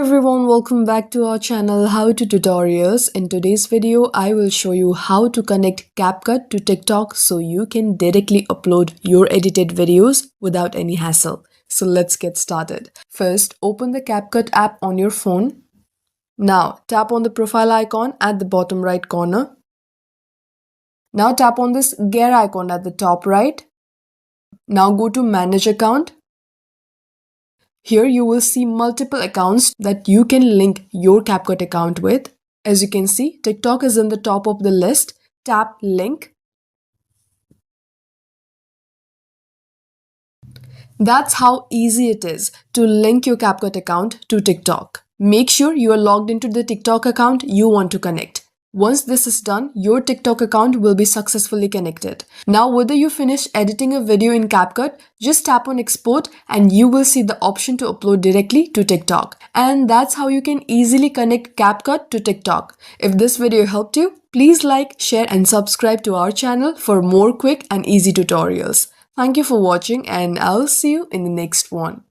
everyone, welcome back to our channel How to Tutorials. In today's video, I will show you how to connect CapCut to TikTok so you can directly upload your edited videos without any hassle. So let's get started. First, open the CapCut app on your phone. Now tap on the profile icon at the bottom right corner. Now tap on this gear icon at the top right. Now go to Manage Account. Here you will see multiple accounts that you can link your CapCut account with. As you can see, TikTok is in the top of the list. Tap Link. That's how easy it is to link your CapCut account to TikTok. Make sure you are logged into the TikTok account you want to connect. Once this is done, your TikTok account will be successfully connected. Now, whether you finish editing a video in CapCut, just tap on export and you will see the option to upload directly to TikTok. And that's how you can easily connect CapCut to TikTok. If this video helped you, please like, share and subscribe to our channel for more quick and easy tutorials. Thank you for watching and I'll see you in the next one.